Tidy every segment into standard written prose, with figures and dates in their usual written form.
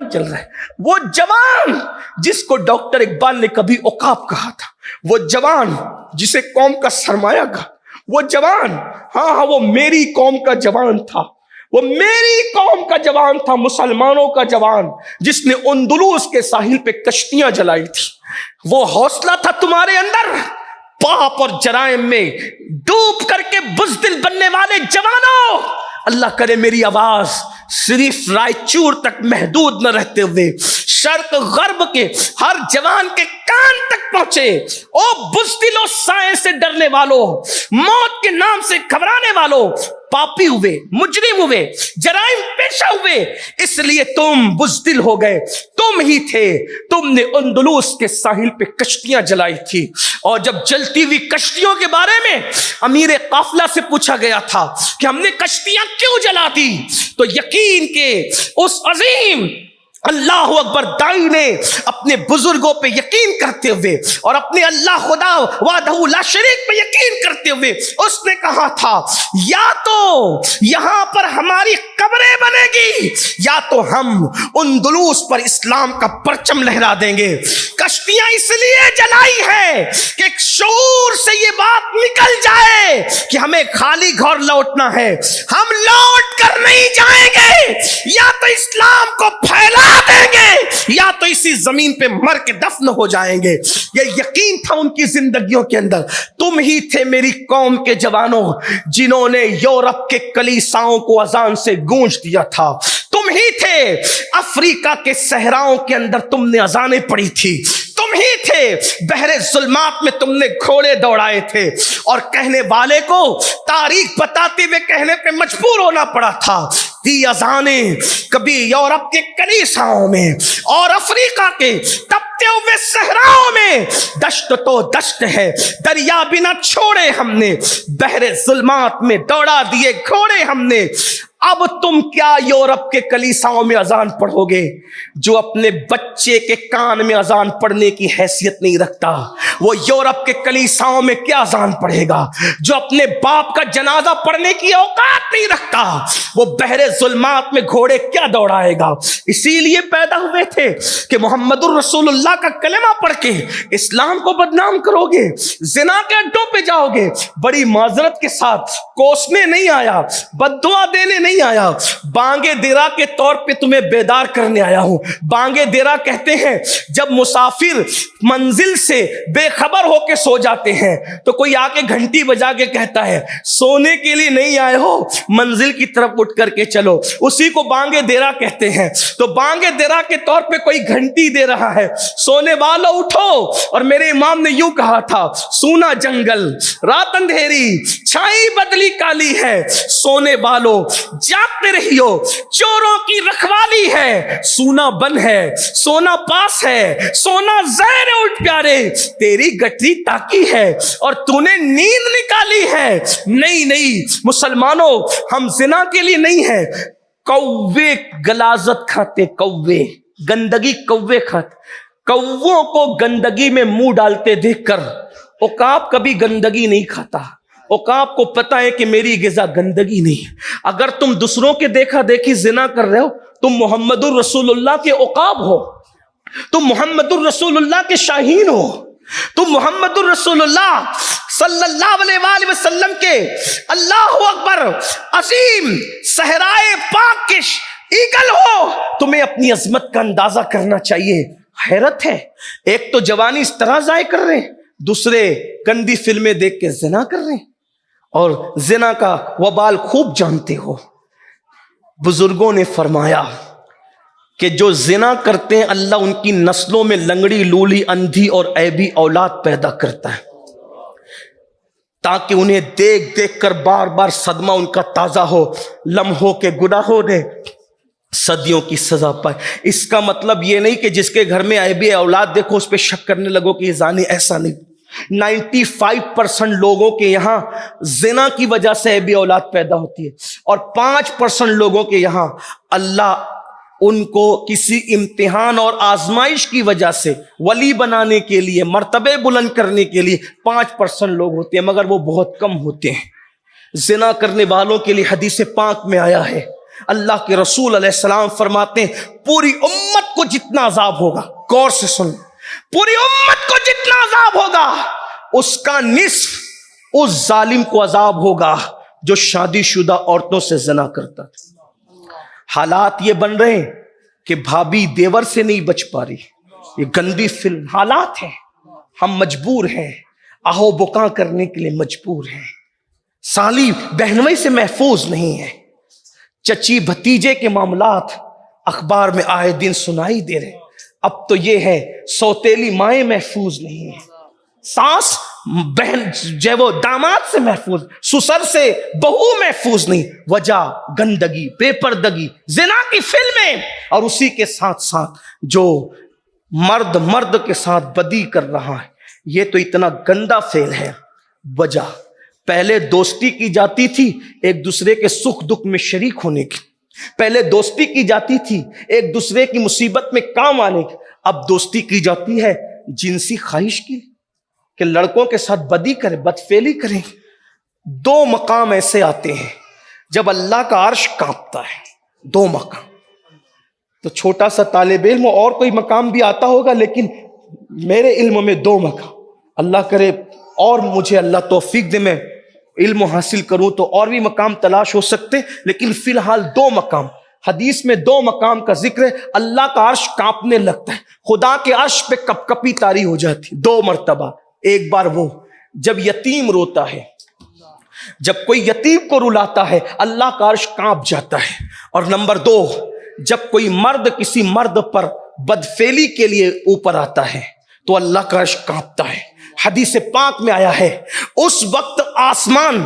چل رہا ہے، وہ جوان جس کو ڈاکٹر اقبال نے کبھی عقاب کہا تھا، وہ جوان جسے قوم کا سرمایہ کہا، وہ جوان ہاں وہ میری قوم کا جوان تھا، وہ میری قوم کا جوان تھا، مسلمانوں کا جوان جس نے اندلس کے ساحل پہ کشتیاں جلائی تھی۔ وہ حوصلہ تھا تمہارے اندر، پاپ اور جرائم میں ڈوب کر کے بزدل بننے والے جوانوں، اللہ کرے میری آواز صرف رائچور تک محدود نہ رہتے ہوئے شرق غرب کے ہر جوان کے کان تک پہنچے۔ او بزدلوں، سائنس سے ڈرنے والوں، موت کے نام سے گھبرانے والوں، پاپی ہوئے، مجرم ہوئے، جرائم پیشہ ہوئے، اس لیے تم بزدل ہو گئے۔ تم ہی تھے، تم نے اندلس کے ساحل پہ کشتیاں جلائی تھی، اور جب جلتی ہوئی کشتیوں کے بارے میں امیر قافلہ سے پوچھا گیا تھا کہ ہم نے کشتیاں کیوں جلا دی، تو یقین کے اس عظیم اللہ اکبر دائی نے اپنے بزرگوں پہ یقین کرتے ہوئے اور اپنے اللہ خدا وحدہ لا شریک پہ یقین کرتے ہوئے اس نے کہا تھا، یا تو یہاں پر ہماری قبریں بنے گی، یا تو ہم اندلس پر اسلام کا پرچم لہرا دیں گے۔ کشتیاں اس لیے جلائی ہے کہ ایک شعور سے یہ بات نکل جائے کہ ہمیں خالی گھر لوٹنا ہے، ہم لوٹ کر نہیں جائیں گے، یا تو اسلام کو پھیلا دیں گے یا تو اسی زمین پہ مر کے دفن ہو جائیں گے۔ یہ یقین تھا ان کی زندگیوں کے اندر۔ تم ہی تھے میری قوم کے جوانوں جنہوں نے یورپ کے کلیساؤں کو اذان سے گونج دیا تھا، تم ہی تھے افریقہ کے صحراؤں کے اندر تم نے اذانیں پڑھی تھی، تم ہی تھے بحر ظلمات میں تم نے گھوڑے دوڑائے تھے، اور کہنے والے کو تاریخ بتاتے ہوئے کہنے پہ مجبور ہونا پڑا تھا، دی اذانیں کبھی یورپ کے کلیساؤں میں اور افریقہ کے تپتے ہوئے صحراؤں میں، دشت تو دشت ہے، دریا بھی نہ چھوڑے ہم نے، بحر ظلمات میں دوڑا دیے گھوڑے ہم نے۔ اب تم کیا یورپ کے کلیساؤں میں اذان پڑھو گے جو اپنے بچے کے کان میں اذان پڑھنے کی حیثیت نہیں رکھتا؟ وہ یورپ کے کلیساؤں میں کیا اذان پڑھے گا جو اپنے باپ کا جنازہ پڑھنے کی اوقات نہیں رکھتا؟ وہ بحر ظلمات میں گھوڑے کیا دوڑائے گا؟ اسی لیے پیدا ہوئے تھے کہ محمد الرسول اللہ کا کلمہ پڑھ کے اسلام کو بدنام کرو گے، زنا کے اڈوں پہ جاؤ گے۔ بڑی معذرت کے ساتھ کوسنے نہیں آیا، بددعا دینے نہیں آیا، بانگے دیرا کے طور پہ تمہیں بیدار کرنے آیا ہوں۔ بانگے دیرا کہتے ہیں جب مسافر منزل سے بے خبر ہو کے سو جاتے ہیں تو کوئی آ کے گھنٹی بجا کے کہتا ہے سونے کے لیے نہیں آئے ہو، منزل کی طرف اٹھ کر کے چلو، اسی کو بانگے دیرا کہتے ہیں۔ تو بانگے دیرا کے طور پہ کوئی گھنٹی دے رہا ہے، سونے والو اٹھو۔ اور میرے امام نے یوں کہا تھا، سونا جنگل رات اندھیری چھائی بدلی کالی ہے، سونے والو جاگتے رہیو چوروں کی رکھوالی ہے، سونا بن ہے سونا پاس ہے، سونا زہر اٹھ پیارے تیری گٹری تاکی ہے اور تو نے نیند نکالی ہے۔ نہیں مسلمانوں، ہم زنا کے لیے نہیں ہے، کوے غلاظت کھاتے، کوے گندگی کوے کھاتے، کووں کو گندگی میں منہ ڈالتے دیکھ کر عقاب کبھی گندگی نہیں کھاتا۔ عقاب کو پتا ہے کہ میری غذا گندگی نہیں۔ اگر تم دوسروں کے دیکھا دیکھی زنا کر رہے ہو، تم محمد الرسول اللہ کے عقاب ہو، تم محمد الرسول اللہ کے شاہین ہو، تم محمد الرسول اللہ صلی اللہ علیہ وآلہ وسلم کے اللہ اکبر عظیم صحرائے پاک کے ایگل ہو۔ تمہیں اپنی عظمت کا اندازہ کرنا چاہیے۔ حیرت ہے، ایک تو جوانی اس طرح ضائع کر رہے ہیں، دوسرے گندی فلمیں دیکھ کے زنا کر رہے ہیں، اور زنا کا وبال خوب جانتے ہو۔ بزرگوں نے فرمایا کہ جو زنا کرتے ہیں اللہ ان کی نسلوں میں لنگڑی، لولی، اندھی اور عیبی اولاد پیدا کرتا ہے، تاکہ انہیں دیکھ دیکھ کر بار بار صدمہ ان کا تازہ ہو، لمحوں کے گناہوں نے صدیوں کی سزا پائے۔ اس کا مطلب یہ نہیں کہ جس کے گھر میں عیبی اولاد دیکھو اس پہ شک کرنے لگو کہ یہ زانی، ایسا نہیں۔ 95% لوگوں کے یہاں زنا کی وجہ سے عیبی اولاد پیدا ہوتی ہے، اور 5% لوگوں کے یہاں اللہ ان کو کسی امتحان اور آزمائش کی وجہ سے ولی بنانے کے لیے، مرتبے بلند کرنے کے لیے 5% لوگ ہوتے ہیں، مگر وہ بہت کم ہوتے ہیں۔ زنا کرنے والوں کے لیے حدیث پاک میں آیا ہے اللہ کے رسول علیہ السلام فرماتے ہیں پوری امت کو جتنا عذاب ہوگا، غور سے سن، پوری امت کو جتنا عذاب ہوگا اس کا نصف اس ظالم کو عذاب ہوگا جو شادی شدہ عورتوں سے زنا کرتا تھا۔ حالات یہ بن رہے ہیں کہ بھابھی دیور سے نہیں بچ پا رہی، یہ گندی فلم حالات ہیں، ہم مجبور ہیں، آہو بکا کرنے کے لیے مجبور ہیں، سالی بہنوئی سے محفوظ نہیں ہے، چچی بھتیجے کے معاملات اخبار میں آئے دن سنائی دے رہے، اب تو یہ ہے سوتیلی مائیں محفوظ نہیں ہیں، ساس بہن جو وہ داماد سے محفوظ، سسر سے بہو محفوظ نہیں، وجہ گندگی، بے پردگی، زنا کی فلمیں، اور اسی کے ساتھ ساتھ جو مرد کے ساتھ بدی کر رہا ہے، یہ تو اتنا گندا فعل ہے۔ وجہ پہلے دوستی کی جاتی تھی ایک دوسرے کے سکھ دکھ میں شریک ہونے کی، پہلے دوستی کی جاتی تھی ایک دوسرے کی مصیبت میں کام آنے کی، اب دوستی کی جاتی ہے جنسی خواہش کی، کہ لڑکوں کے ساتھ بدی کریں، بدفعلی کریں۔ دو مقام ایسے آتے ہیں جب اللہ کا عرش کانپتا ہے، دو مقام، تو چھوٹا سا طالب علم اور کوئی مقام بھی آتا ہوگا، لیکن میرے علم میں دو مقام، اللہ کرے اور مجھے اللہ توفیق دے میں علم حاصل کروں تو اور بھی مقام تلاش ہو سکتے، لیکن فی الحال دو مقام حدیث میں، دو مقام کا ذکر ہے۔ اللہ کا عرش کانپنے لگتا ہے، خدا کے عرش پہ کپ کپی طاری ہو جاتی، دو مرتبہ۔ ایک بار وہ جب یتیم روتا ہے، جب کوئی یتیم کو رلاتا ہے اللہ کا عرش کانپ جاتا ہے، اور نمبر دو جب کوئی مرد کسی مرد پر بدفعلی کے لیے اوپر آتا ہے تو اللہ کا عرش کانپتا ہے۔ حدیث پاک میں آیا ہے اس وقت آسمان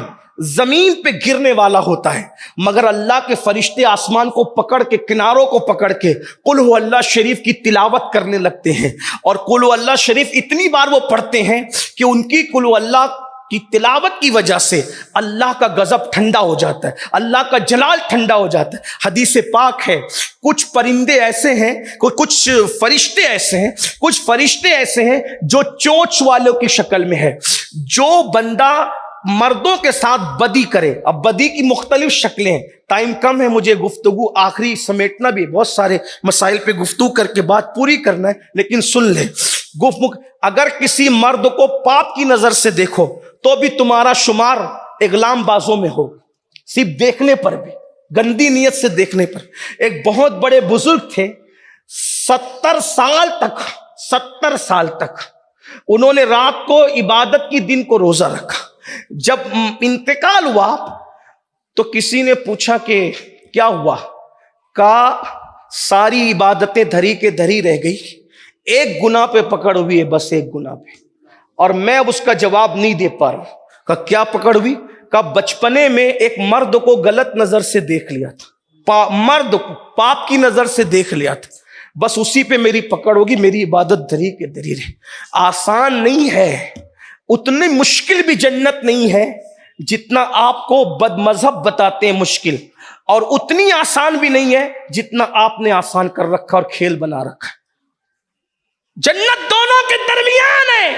زمین پہ گرنے والا ہوتا ہے، مگر اللہ کے فرشتے آسمان کو پکڑ کے، کناروں کو پکڑ کے قل ہو اللہ شریف کی تلاوت کرنے لگتے ہیں، اور قل ہو اللہ شریف اتنی بار وہ پڑھتے ہیں کہ ان کی قل ہو اللہ کی تلاوت کی وجہ سے اللہ کا غضب ٹھنڈا ہو جاتا ہے، اللہ کا جلال ٹھنڈا ہو جاتا ہے۔ حدیث پاک ہے کچھ پرندے ایسے ہیں، کچھ فرشتے ایسے ہیں جو چونچ والوں کی شکل میں ہے، جو بندہ مردوں کے ساتھ بدی کرے۔ اب بدی کی مختلف شکلیں ہیں، ٹائم کم ہے، مجھے گفتگو آخری سمیٹنا بھی، بہت سارے مسائل پہ گفتگو کر کے بات پوری کرنا ہے، لیکن سن لیں اگر کسی مرد کو پاپ کی نظر سے دیکھو تو بھی تمہارا شمار اغلام بازوں میں ہو، صرف دیکھنے پر بھی، گندی نیت سے دیکھنے پر۔ ایک بہت بڑے بزرگ تھے، 70 سال تک انہوں نے رات کو عبادت کی، دن کو روزہ رکھا۔ جب انتقال ہوا تو کسی نے پوچھا کہ کیا ہوا؟ کہا ساری عبادتیں دھری کے دھری رہ گئی، ایک گناہ پہ پکڑ ہوئی ہے، بس ایک گناہ پہ، اور میں اب اس کا جواب نہیں دے پا رہا۔ کہا کیا پکڑ ہوئی؟ کہا بچپنے میں ایک مرد کو غلط نظر سے دیکھ لیا تھا، مرد کو پاپ کی نظر سے دیکھ لیا تھا، بس اسی پہ میری پکڑ ہوگی، میری عبادت دھری کے دھری رہے۔ آسان نہیں ہے، اتنی مشکل بھی جنت نہیں ہے جتنا آپ کو بد مذہب بتاتے ہیں مشکل، اور اتنی آسان بھی نہیں ہے جتنا آپ نے آسان کر رکھا اور کھیل بنا رکھا۔ جنت دونوں کے درمیان ہے،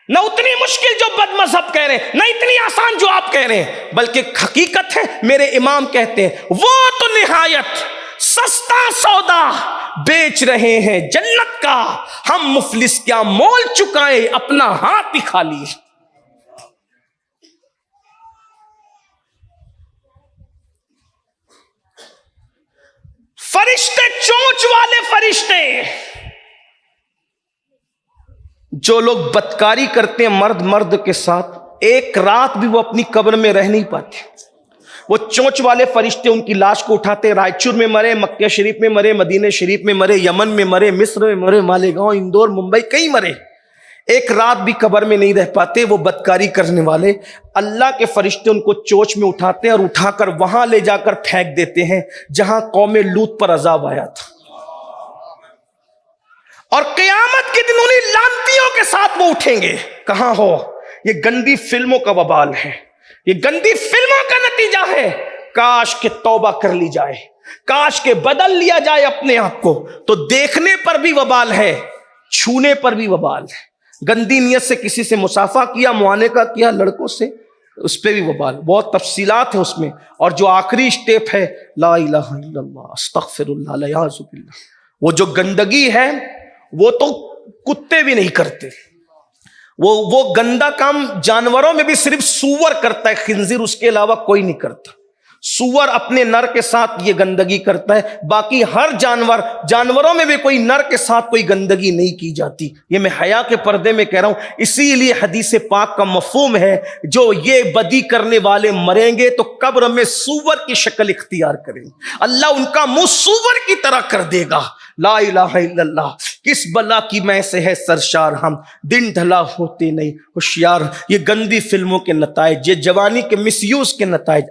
نہ اتنی مشکل جو بد مذہب کہہ رہے ہیں، نہ اتنی آسان جو آپ کہہ رہے ہیں، بلکہ حقیقت ہے۔ میرے امام کہتے ہیں وہ تو نہایت سستا سودا بیچ رہے ہیں جنت کا، ہم مفلس کیا مول چکائے اپنا ہاتھ ہی خالی۔ فرشتے، چونچ والے فرشتے، جو لوگ بدکاری کرتے ہیں مرد کے ساتھ، ایک رات بھی وہ اپنی قبر میں رہ نہیں پاتے۔ وہ چونچ والے فرشتے ان کی لاش کو اٹھاتے، رائچور میں مرے، مکہ شریف میں مرے، مدینہ شریف میں مرے، یمن میں مرے، مصر میں مرے، مالیگاؤں، اندور، ممبئی، کئی مرے، ایک رات بھی قبر میں نہیں رہ پاتے وہ بدکاری کرنے والے۔ اللہ کے فرشتے ان کو چونچ میں اٹھاتے ہیں اور اٹھا کر وہاں لے جا کر پھینک دیتے ہیں جہاں قوم لوط پر عذاب آیا تھا، اور قیامت کے دن انہیں لعنتیوں کے ساتھ وہ اٹھیں گے۔ کہاں ہو؟ یہ گندی فلموں کا وبال ہے، یہ گندی فلموں کا نتیجہ ہے۔ کاش کہ توبہ کر لی جائے، کاش کہ بدل لیا جائے اپنے آپ کو، تو دیکھنے پر بھی وبال ہے، چھونے پر بھی وبال ہے۔ گندی نیت سے کسی سے مصافحہ کیا، معانقہ کیا، لڑکوں سے اس پہ بھی وبال، بہت تفصیلات ہیں اس میں. اور جو آخری اسٹیپ ہے لا الہ الا اللہ استغفر اللہ الیاذ باللہ، وہ جو گندگی ہے وہ تو کتے بھی نہیں کرتے. وہ گندا کام جانوروں میں بھی صرف سور کرتا ہے، خنزیر، اس کے علاوہ کوئی نہیں کرتا. سور اپنے نر کے ساتھ یہ گندگی کرتا ہے، باقی ہر جانوروں میں بھی کوئی نر کے ساتھ کوئی گندگی نہیں کی جاتی. یہ میں حیا کے پردے میں کہہ رہا ہوں. اسی لیے حدیث پاک کا مفہوم ہے جو یہ بدی کرنے والے مریں گے تو قبر میں سور کی شکل اختیار کریں گے، اللہ ان کا منہ سور کی طرح کر دے گا. لا الہ الا اللہ. کس بلا کی میں سے ہے سرشار ہم، دن ڈھلا ہوتے نہیں ہوشیار. یہ گندی فلموں کے نتائج، یہ جوانی کے مس یوز کے نتائج.